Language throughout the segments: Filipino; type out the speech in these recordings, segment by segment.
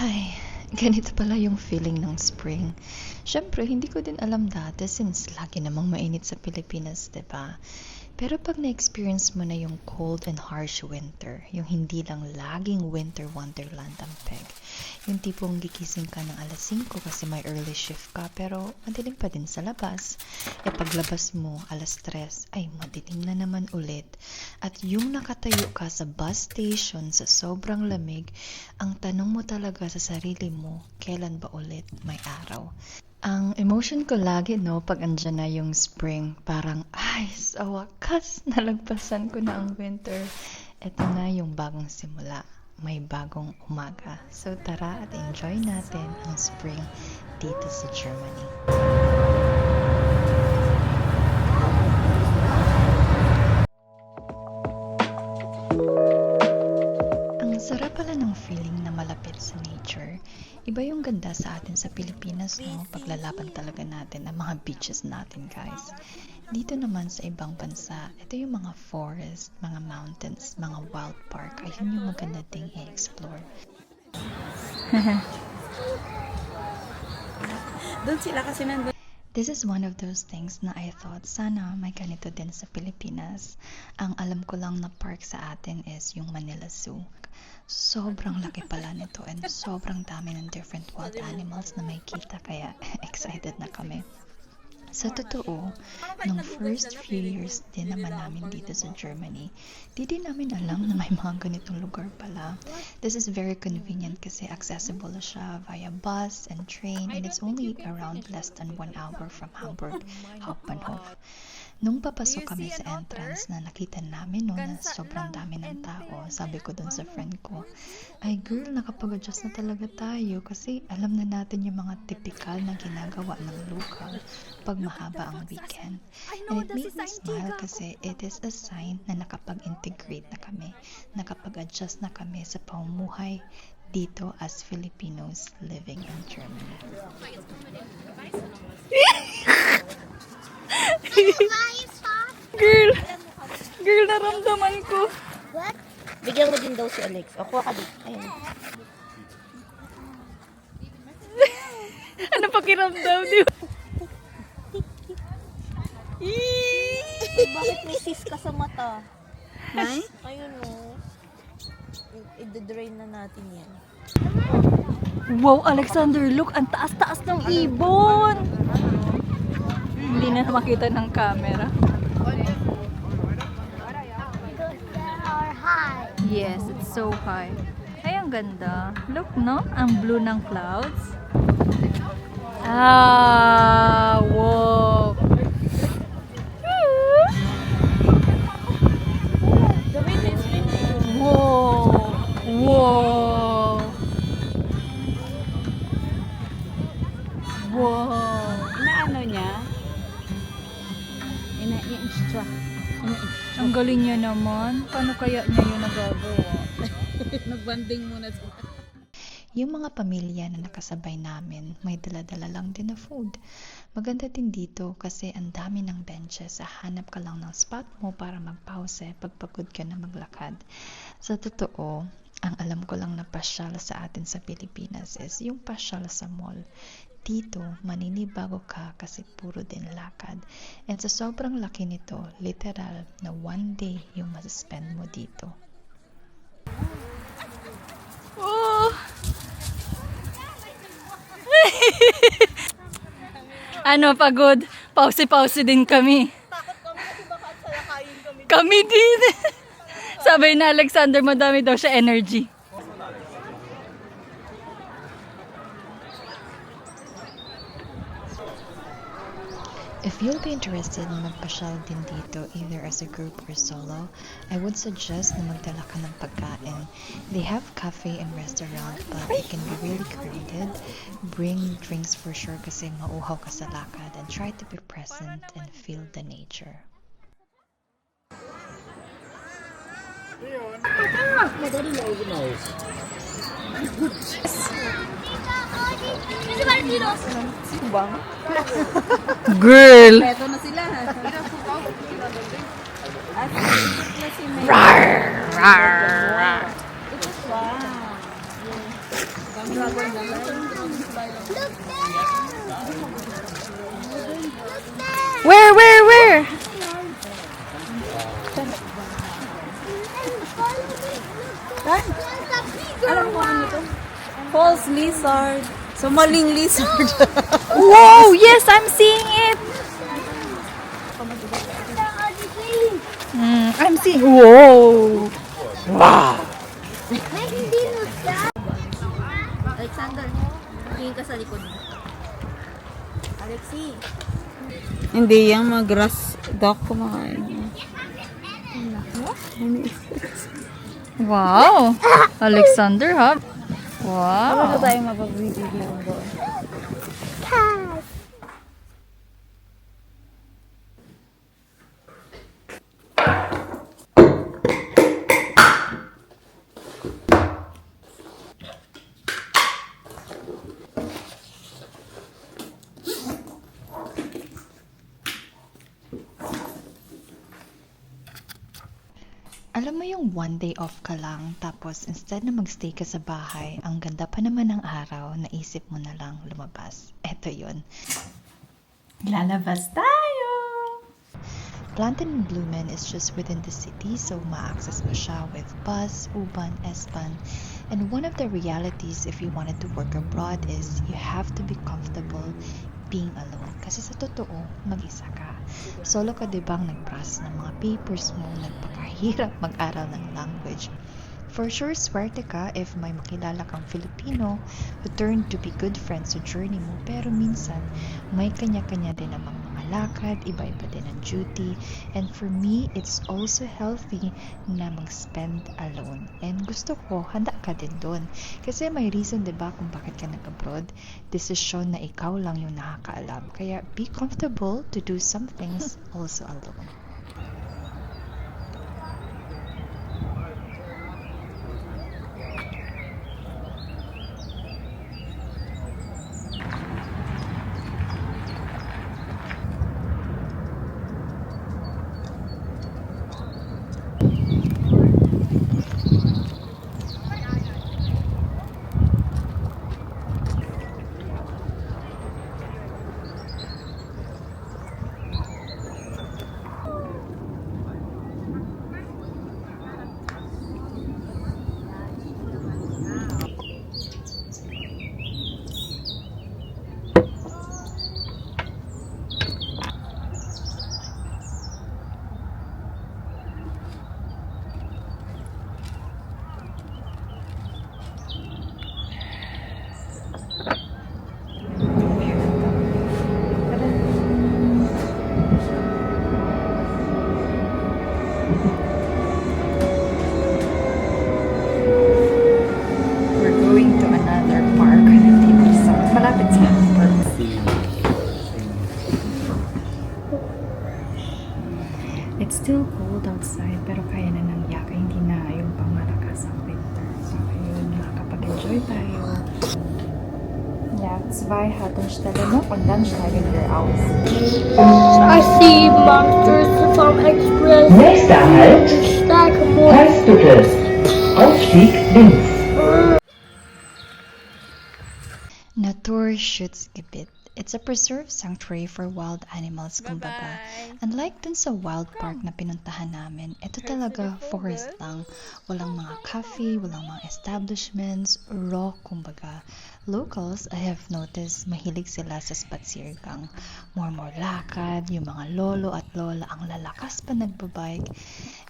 Ay, ganito pala yung feeling ng spring. Siyempre, hindi ko din alam dati since lagi namang mainit sa Pilipinas, 'di ba? Pero pag na-experience mo na yung cold and harsh winter, yung hindi lang laging winter wonderland ang peg, yung tipong gigising ka ng alas 5 kasi may early shift ka pero madilim pa din sa labas. E paglabas mo alas 3, ay madilim na naman ulit. At yung nakatayo ka sa bus station sa sobrang lamig, ang tanong mo talaga sa sarili mo, kailan ba ulit may araw? Ang emotion ko lagi, no, pag andyan na yung spring, parang, ay, sa wakas, nalagpasan ko na ang winter. Ito na yung bagong simula. May bagong umaga. So tara at enjoy natin ang spring dito sa Germany. Ang sarap pala ng feeling na malapit sa nature. Iba yung ganda sa atin sa Pilipinas, no? Paglalaban talaga natin ang mga beaches natin, guys. Dito naman sa ibang bansa, ito yung mga forest, mga mountains, mga wild park. Ayun yung maganda ding i-explore. Doon sila kasi nandun. This is one of those things na I thought sana may ganito din sa Pilipinas. Ang alam ko lang na park sa atin is yung Manila Zoo. Sobrang laki pala nito and sobrang dami ng different wild animals na may kita kaya excited na kami. Sa totoo, nung first few years din naman namin dito sa Germany, di din namin alam na may mga ganitong lugar pala. This is very convenient kasi accessible siya via bus and train and it's only around less than 1 hour from Hamburg, Hauptbahnhof. Nung papasok kami sa entrance na nakita namin no, na sobrang dami ng tao, sabi ko dun sa friend ko, ay girl, nakapag-adjust na talaga tayo kasi alam na natin yung mga typical na ginagawa ng local pag mahaba ang weekend. And it made me smile kasi it is a sign na nakapag-integrate na kami, nakapag-adjust na kami sa pamumuhay dito as Filipinos living in Germany. Girl, naramdaman ko. What? Bigyan mo din daw si Alex. O, kuha ka din. Ayun. Ano pakiramdam, di ba? Bakit may sis ka sa mata? Ay? Ayun o. I-drain na natin yan. Wow, Alexander, look, ang taas-taas ng ibon. Hindi na makita ng camera. Yes, it's so high. Ay, ang ganda. Look, no? Ang blue ng clouds. Ah, wow. Wow. Wow. Wow. Inaano niya? Ina-instruct. Ang galing niya naman. Paano kaya niya yun nagagawa? Nagbanding muna sila. Yung mga pamilya na nakasabay namin, may dala-dala lang din na food. Maganda din dito kasi ang dami ng benches. Hanap ka lang ng spot mo para magpause pagpagod ka na maglakad. Sa totoo, ang alam ko lang na pasyal sa atin sa Pilipinas is yung pasyal sa mall. Dito, maninibago ka kasi puro din lakad. And sa sobrang laki nito, literal na one day yung masuspend mo dito. Oh. Ano, pagod? Pause-pause din kami. Takot kami kasi baka salakayin kami. Kami din. Sabay na Alexander, madami daw siya energy. If you'll be interested na magpasyal din dito either as a group or solo, I would suggest na magdala ka ng pagkain. They have cafe and restaurant but it can be really crowded. Bring drinks for sure kasi mauhaw ka sa lakad and try to be present and feel the nature. Girl! Eto na sila. Rar! Rar! Rar! Wow. Where? False lizard. So, maling lizard. Whoa! Yes, I'm seeing it! I'm seeing... Whoa! Alexander, tingin ka sa likod mo. Alexi. Hindi yan, mag-grass duck kumakain. Wow! Alexander, ha? Wow! tayo mapag-video doon? Alam mo yung one day off ka lang, tapos instead na magstay ka sa bahay, ang ganda pa naman ng araw, naisip mo na lang lumabas. Eto yun. Lalabas tayo! Plantain and Blumen is just within the city, so ma-access mo siya with bus, U-Bahn, S-Bahn. And one of the realities if you wanted to work abroad is you have to be comfortable being alone. Kasi sa totoo, mag-isa ka. Solo ka dibang nag-process ng mga papers mo, nagpakahirap mag-aral ng language. For sure, swerte ka if may makilala kang Filipino who turned to be good friends sa journey mo, pero minsan, may kanya-kanya din namang mga lakad, iba-iba din ang duty, and for me, it's also healthy na mag-spend alone. And gusto ko, handa ka din doon. Kasi may reason, diba, kung bakit ka nag-abroad, desisyon na ikaw lang yung nakakaalam. Kaya be comfortable to do some things also alone. We're going to another park dito sa malapit sa park. It's still cold outside pero kaya na ng yaka, hindi na yung pangmalakas ang winter. So ayun, makakapag-enjoy tayo. Ja, 2 hat eine Stelle noch und dann steigen wir aus. I see monsters from Express. Nächster Halt, Starke Monster. Halsbüttel. Ausstieg links. Natur Schutzgebiet. It's a preserved sanctuary for wild animals, kumbaga. Unlike dun sa wild park na pinuntahan namin, ito talaga forest lang. Walang mga cafe, walang mga establishments, raw, kumbaga. Locals, I have noticed, mahilig sila sa spatsirgang. More lakad, yung mga lolo at lola ang lalakas pa nagbabike.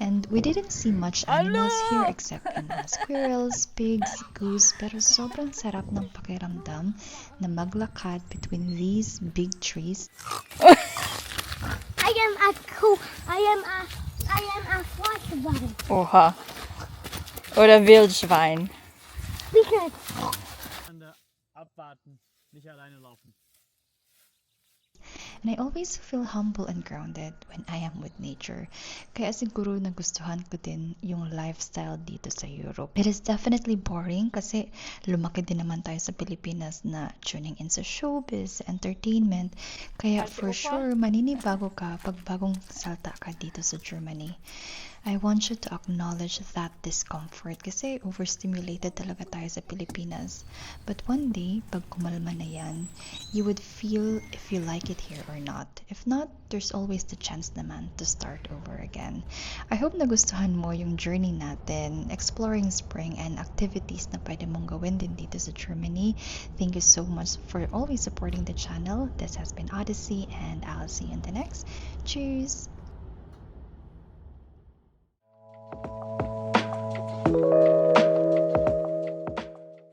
And we didn't see much animals here except squirrels, pigs, goose, pero sobrang sarap ng pakiramdam na maglakad between these big trees. I am a cool. I am a Schwarzwald. Oha. Oder Wildschwein. Because Abwarten, nicht alleine laufen. And I always feel humble and grounded when I am with nature. Kaya siguro nagustuhan ko din yung lifestyle dito sa Europe. It is definitely boring kasi lumaki din naman tayo sa Pilipinas na tuning in sa showbiz, entertainment. Kaya for sure, maninibago ka pag bagong salta ka dito sa Germany. I want you to acknowledge that discomfort kasi overstimulated talaga tayo sa Pilipinas. But one day, pag kumalma na yan, you would feel if you like it here or not. If not, there's always the chance naman to start over again. I hope nagustuhan mo yung journey natin, exploring spring and activities na pwede mong gawin din dito sa Germany. Thank you so much for always supporting the channel. This has been Odyssey and I'll see you in the next. Cheers!